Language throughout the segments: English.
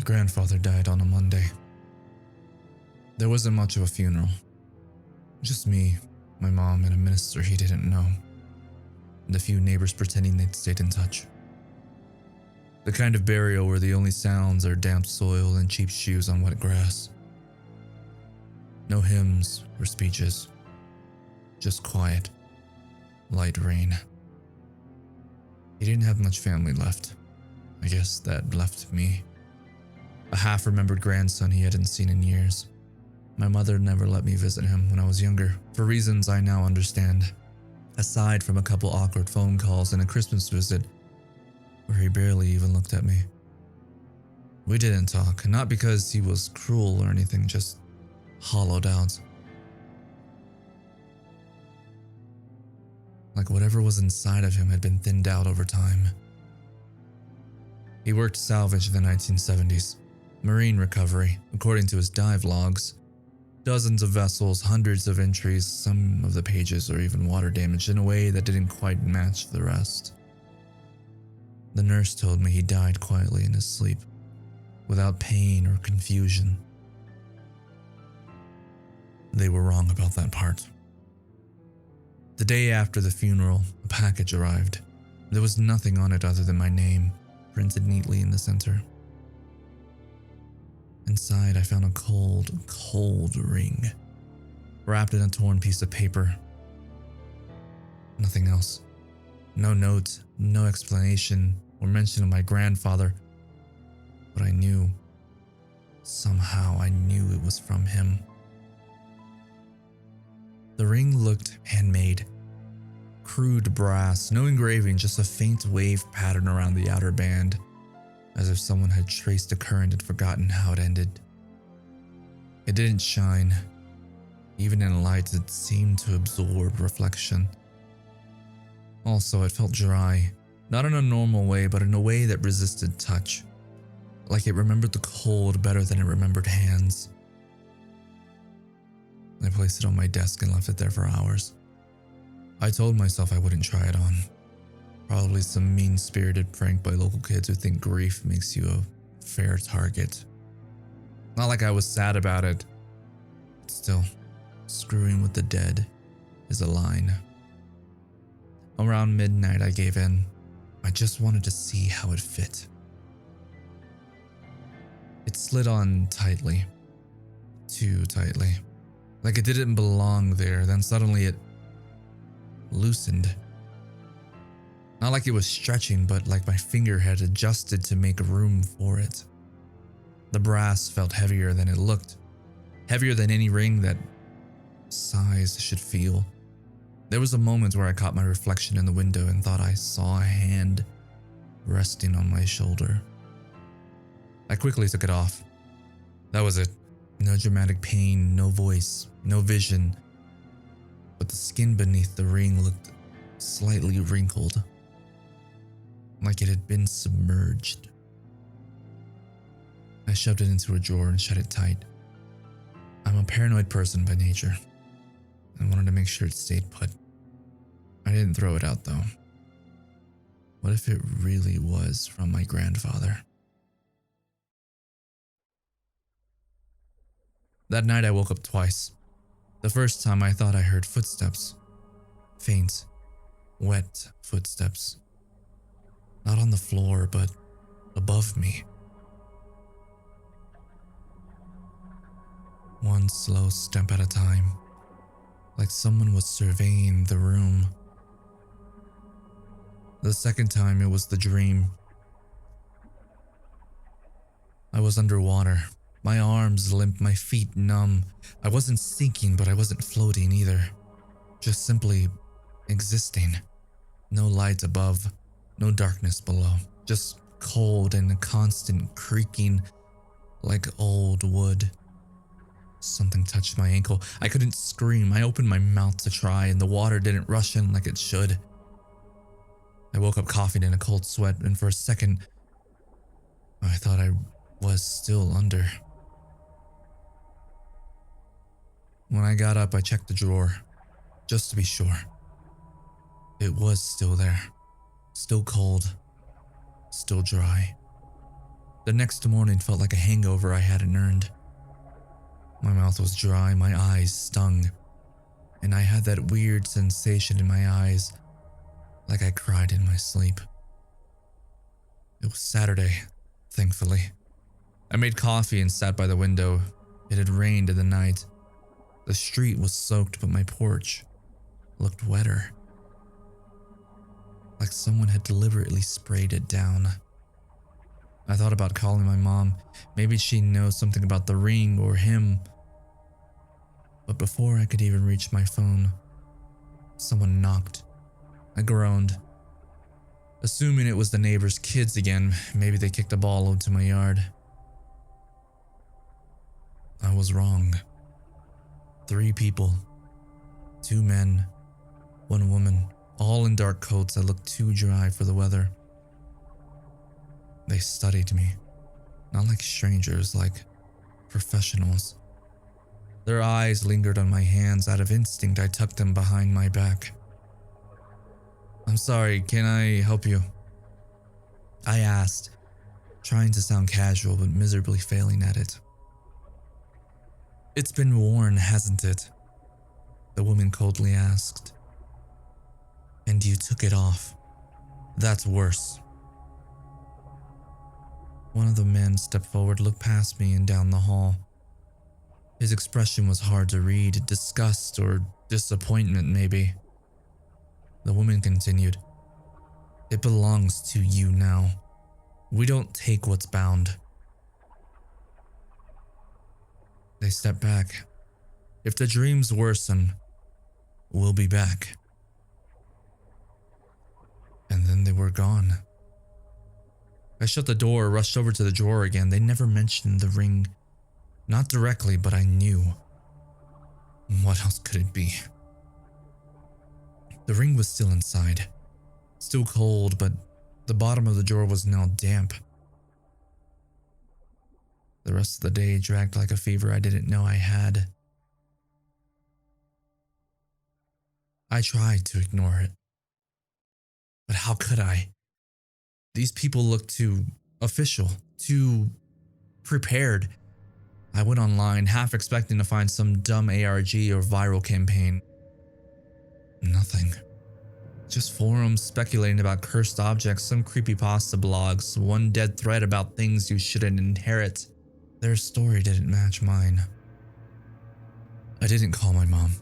grandfather died on a Monday. There wasn't much of a funeral. Just me, my mom, and a minister he didn't know. And a few neighbors pretending they'd stayed in touch. The kind of burial where the only sounds are damp soil and cheap shoes on wet grass. No hymns or speeches. Just quiet, light rain. He didn't have much family left. I guess that left me. A half-remembered grandson he hadn't seen in years. My mother never let me visit him when I was younger, for reasons I now understand. Aside from a couple awkward phone calls and a Christmas visit, where he barely even looked at me. We didn't talk, not because he was cruel or anything, just hollowed out. Like whatever was inside of him had been thinned out over time. He worked salvage in the 1970s, marine recovery, according to his dive logs. Dozens of vessels, hundreds of entries, some of the pages are even water damaged in a way that didn't quite match the rest. The nurse told me he died quietly in his sleep, without pain or confusion. They were wrong about that part. The day after the funeral, a package arrived. There was nothing on it other than my name, printed neatly in the center. Inside, I found a cold ring, wrapped in a torn piece of paper. Nothing else. No note, no explanation or mention of my grandfather. But I knew, somehow I knew it was from him. The ring looked handmade. Crude brass, no engraving, just a faint wave pattern around the outer band, as if someone had traced a current and forgotten how it ended. It didn't shine. Even in light, it seemed to absorb reflection. Also, it felt dry, not in a normal way, but in a way that resisted touch. Like it remembered the cold better than it remembered hands. I placed it on my desk and left it there for hours. I told myself I wouldn't try it on. Probably some mean-spirited prank by local kids who think grief makes you a fair target. Not like I was sad about it. But still, screwing with the dead is a line. Around midnight, I gave in. I just wanted to see how it fit. It slid on tightly. Too tightly. Like it didn't belong there, then suddenly it loosened. Not like it was stretching, but like my finger had adjusted to make room for it. The brass felt heavier than it looked. Heavier than any ring that size should feel. There was a moment where I caught my reflection in the window and thought I saw a hand resting on my shoulder. I quickly took it off. That was it. No dramatic pain, no voice, no vision. But the skin beneath the ring looked slightly wrinkled. Like it had been submerged. I shoved it into a drawer and shut it tight. I'm a paranoid person by nature. I wanted to make sure it stayed put. I didn't throw it out though. What if it really was from my grandfather? That night I woke up twice. The first time I thought I heard footsteps. Faint, wet footsteps. Not on the floor, but above me. One slow step at a time, like someone was surveying the room. The second time it was the dream. I was underwater, my arms limp, my feet numb. I wasn't sinking, but I wasn't floating either. Just simply existing. No light above, no darkness below. Just cold and a constant creaking like old wood. Something touched my ankle. I couldn't scream. I opened my mouth to try and the water didn't rush in like it should. I woke up coughing in a cold sweat and for a second, I thought I was still under. When I got up, I checked the drawer, just to be sure. It was still there. Still cold. Still dry. The next morning felt like a hangover I hadn't earned. My mouth was dry, my eyes stung, and I had that weird sensation in my eyes, like I cried in my sleep. It was Saturday, thankfully. I made coffee and sat by the window. It had rained in the night. The street was soaked, but my porch looked wetter, like someone had deliberately sprayed it down. I thought about calling my mom. Maybe she knows something about the ring or him. But before I could even reach my phone, someone knocked. I groaned, assuming it was the neighbor's kids again. Maybe they kicked a ball into my yard. I was wrong. 3 people. 2 men, 1 woman, all in dark coats that looked too dry for the weather. They studied me, not like strangers, like professionals. Their eyes lingered on my hands. Out of instinct, I tucked them behind my back. "I'm sorry, can I help you?" I asked, trying to sound casual but miserably failing at it. "It's been worn, hasn't it?" the woman coldly asked. "And you took it off. That's worse." One of the men stepped forward, looked past me and down the hall. His expression was hard to read, disgust or disappointment maybe. The woman continued, "It belongs to you now. We don't take what's bound." They stepped back. "If the dreams worsen, we'll be back." And then they were gone. I shut the door, rushed over to the drawer again. They never mentioned the ring. Not directly, but I knew. What else could it be? The ring was still inside. Still cold, but the bottom of the drawer was now damp. The rest of the day dragged like a fever I didn't know I had. I tried to ignore it. But how could I? These people looked too official, too prepared. I went online, half expecting to find some dumb ARG or viral campaign. Nothing. Just forums speculating about cursed objects, some creepypasta blogs, one dead thread about things you shouldn't inherit. Their story didn't match mine. I didn't call my mom.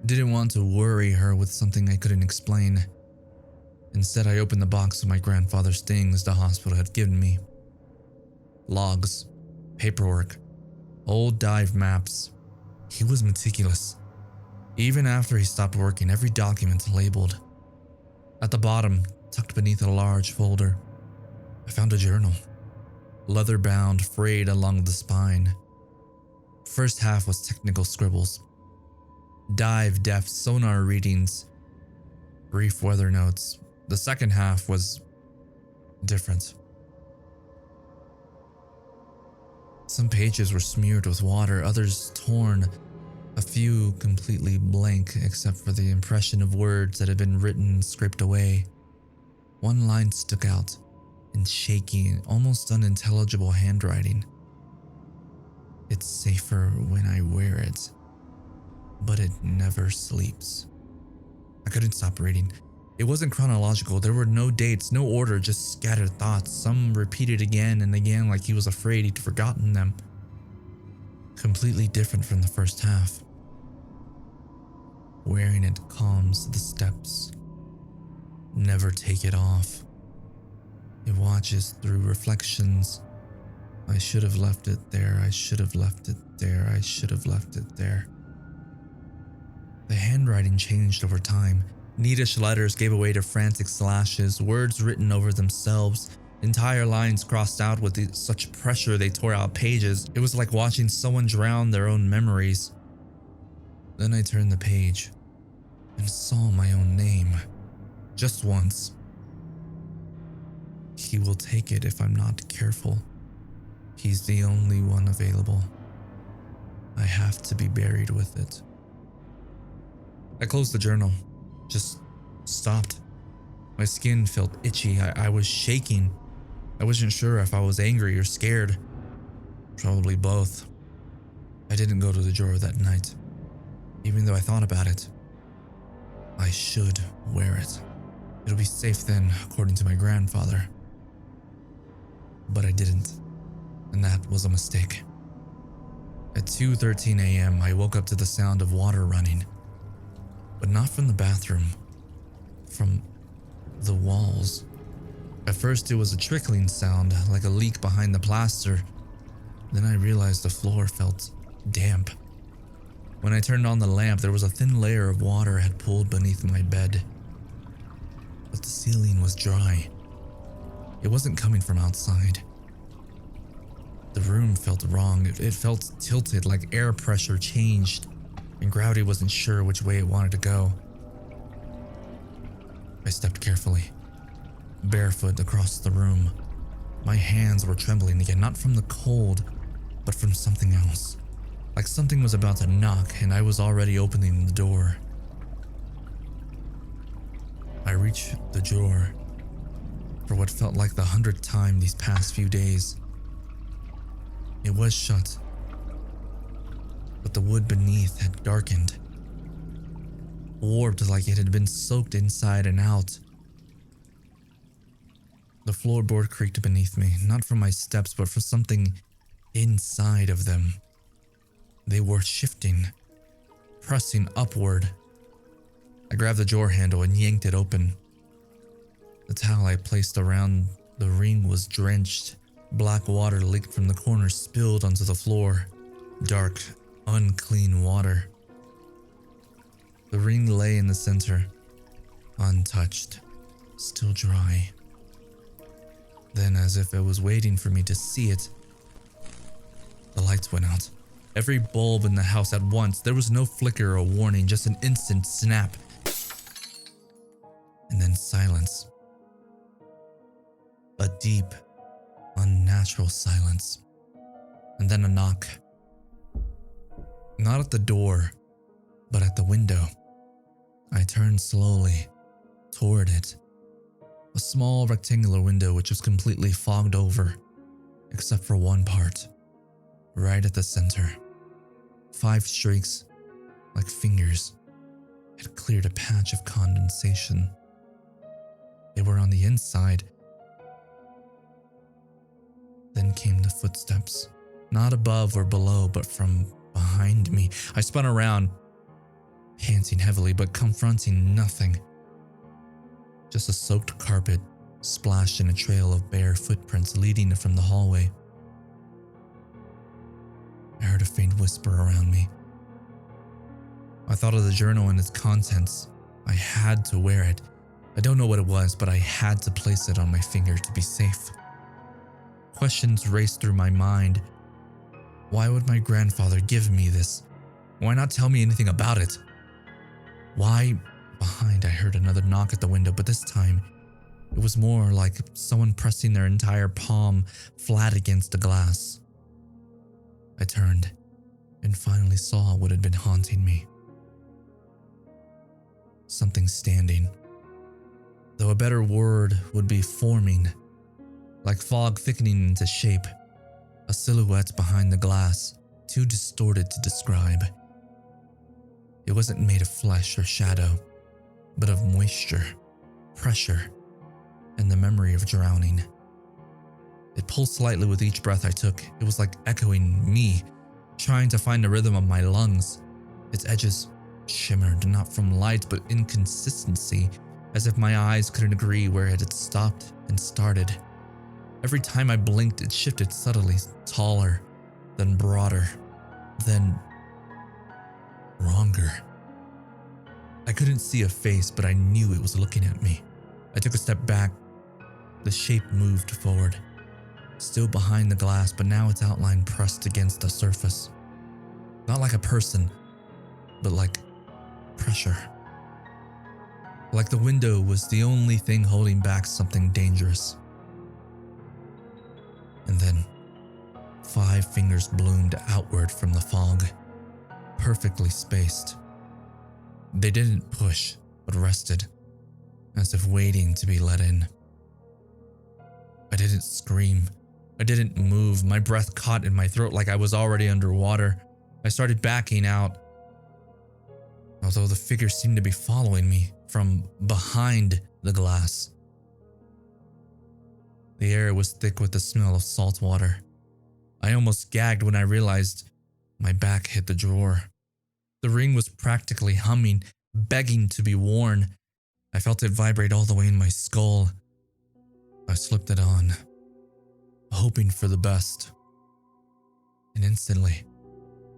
Didn't want to worry her with something I couldn't explain. Instead, I opened the box of my grandfather's things the hospital had given me. Logs, paperwork, old dive maps. He was meticulous. Even after he stopped working, every document labeled. At the bottom, tucked beneath a large folder, I found a journal. Leather-bound, frayed along the spine. First half was technical scribbles. Dive depth sonar readings. Brief weather notes. The second half was different. Some pages were smeared with water, others torn, a few completely blank except for the impression of words that had been written and scraped away. One line stuck out in shaky, almost unintelligible handwriting. "It's safer when I wear it, but it never sleeps." I couldn't stop reading. It wasn't chronological. There were no dates, no order, just scattered thoughts, some repeated again and again like he was afraid he'd forgotten them. Completely different from the first half. Wearing it calms the steps. Never take it off. It watches through reflections. I should have left it there. I should have left it there. I should have left it there. The handwriting changed over time. Neatish letters gave way to frantic slashes, words written over themselves, entire lines crossed out with such pressure they tore out pages. It was like watching someone drown their own memories. Then I turned the page and saw my own name. Just once. "He will take it if I'm not careful. He's the only one available. I have to be buried with it." I closed the journal. Just stopped. My skin felt itchy. I was shaking. I wasn't sure if I was angry or scared. Probably both. I didn't go to the drawer that night, even though I thought about it. I should wear it. It'll be safe then, according to my grandfather. But I didn't, and that was a mistake. At 2:13 a.m., I woke up to the sound of water running, but not from the bathroom, from the walls. At first, it was a trickling sound, like a leak behind the plaster. Then I realized the floor felt damp. When I turned on the lamp, there was a thin layer of water had pooled beneath my bed. But the ceiling was dry. It wasn't coming from outside. The room felt wrong. It felt tilted, like air pressure changed, and gravity wasn't sure which way it wanted to go. I stepped carefully, barefoot across the room. My hands were trembling again, not from the cold, but from something else. Like something was about to knock, and I was already opening the door. I reached the drawer for what felt like the 100th time these past few days. It was shut, but the wood beneath had darkened, warped like it had been soaked inside and out. The floorboard creaked beneath me, not from my steps, but from something inside of them. They were shifting, pressing upward. I grabbed the drawer handle and yanked it open. The towel I placed around the ring was drenched. Black water leaked from the corners, spilled onto the floor. Dark, unclean water. The ring lay in the center, untouched, still dry. Then, as if it was waiting for me to see it, the lights went out. Every bulb in the house at once. There was no flicker or warning, just an instant snap. And then silence. A deep, unnatural silence. And then a knock. Not at the door, but at the window. I turned slowly toward it. A small rectangular window which was completely fogged over, except for one part, right at the center. 5 streaks, like fingers, had cleared a patch of condensation. They were on the inside. Then came the footsteps, not above or below, but from behind me. I spun around, panting heavily, but confronting nothing. Just a soaked carpet, splashed in a trail of bare footprints leading from the hallway. I heard a faint whisper around me. I thought of the journal and its contents. I had to wear it. I don't know what it was, but I had to place it on my finger to be safe. Questions raced through my mind. Why would my grandfather give me this? Why not tell me anything about it? Why? Behind, I heard another knock at the window, but this time, it was more like someone pressing their entire palm flat against the glass. I turned and finally saw what had been haunting me. Something standing, though a better word would be forming, like fog thickening into shape, a silhouette behind the glass, too distorted to describe. It wasn't made of flesh or shadow, but of moisture, pressure, and the memory of drowning. It pulsed slightly with each breath I took. It was like echoing me, trying to find the rhythm of my lungs. Its edges shimmered, not from light, but inconsistency, as if my eyes couldn't agree where it had stopped and started. Every time I blinked, it shifted subtly, taller, then broader, then wronger. I couldn't see a face, but I knew it was looking at me. I took a step back. The shape moved forward, still behind the glass, but now its outline pressed against the surface. Not like a person, but like pressure. Like the window was the only thing holding back something dangerous. And then 5 fingers bloomed outward from the fog, perfectly spaced. They didn't push, but rested, as if waiting to be let in. I didn't scream. I didn't move. My breath caught in my throat like I was already underwater. I started backing out, although the figure seemed to be following me from behind the glass. The air was thick with the smell of salt water. I almost gagged when I realized my back hit the drawer. The ring was practically humming, begging to be worn. I felt it vibrate all the way in my skull. I slipped it on, hoping for the best. And instantly,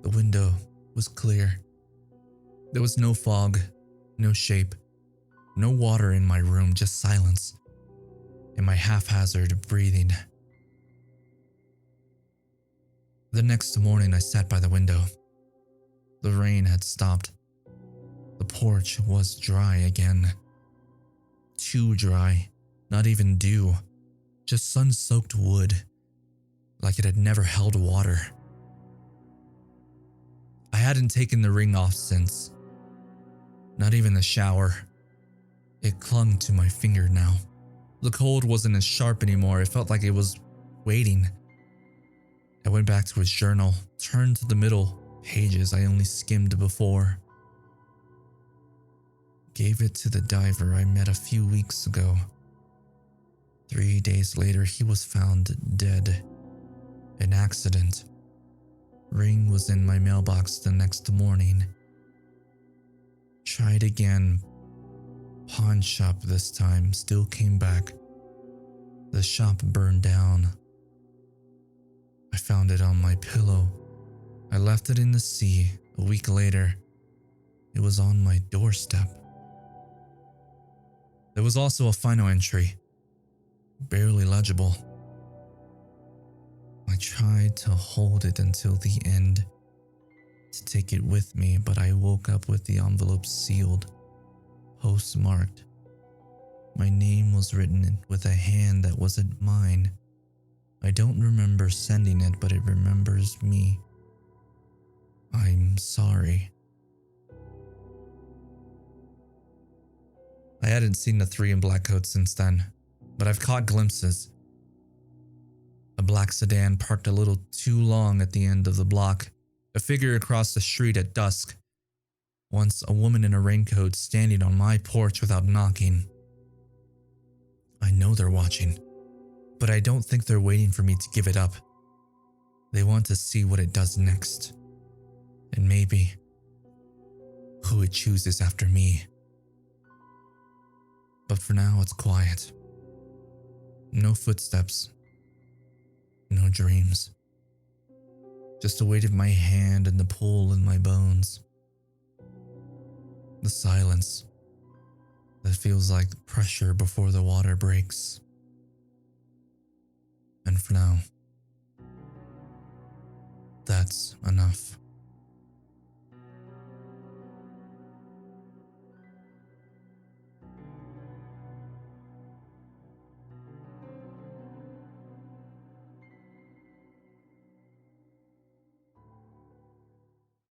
the window was clear. There was no fog, no shape, no water in my room, just silence and my haphazard breathing. The next morning, I sat by the window. The rain had stopped. The porch was dry again. Too dry, not even dew, just sun-soaked wood, like it had never held water. I hadn't taken the ring off since. Not even the shower. It clung to my finger now. The cold wasn't as sharp anymore. It felt like it was waiting. I went back to his journal, turned to the middle pages I only skimmed before. Gave it to the diver I met a few weeks ago. 3 days later, he was found dead. An accident. Ring was in my mailbox the next morning. Tried again. Pawn shop this time, still came back. The shop burned down. I found it on my pillow. I left it in the sea. A week later, it was on my doorstep. There was also a final entry, barely legible. I tried to hold it until the end, to take it with me, but I woke up with the envelope sealed, postmarked. My name was written with a hand that wasn't mine. I don't remember sending it, but it remembers me. I'm sorry. I hadn't seen the three in black coats since then, but I've caught glimpses. A black sedan parked a little too long at the end of the block. A figure across the street at dusk. Once a woman in a raincoat standing on my porch without knocking. I know they're watching, but I don't think they're waiting for me to give it up. They want to see what it does next. And maybe who it chooses after me. But for now, it's quiet. No footsteps. No dreams. Just the weight of my hand and the pull in my bones. The silence that feels like pressure before the water breaks. And for now, that's enough.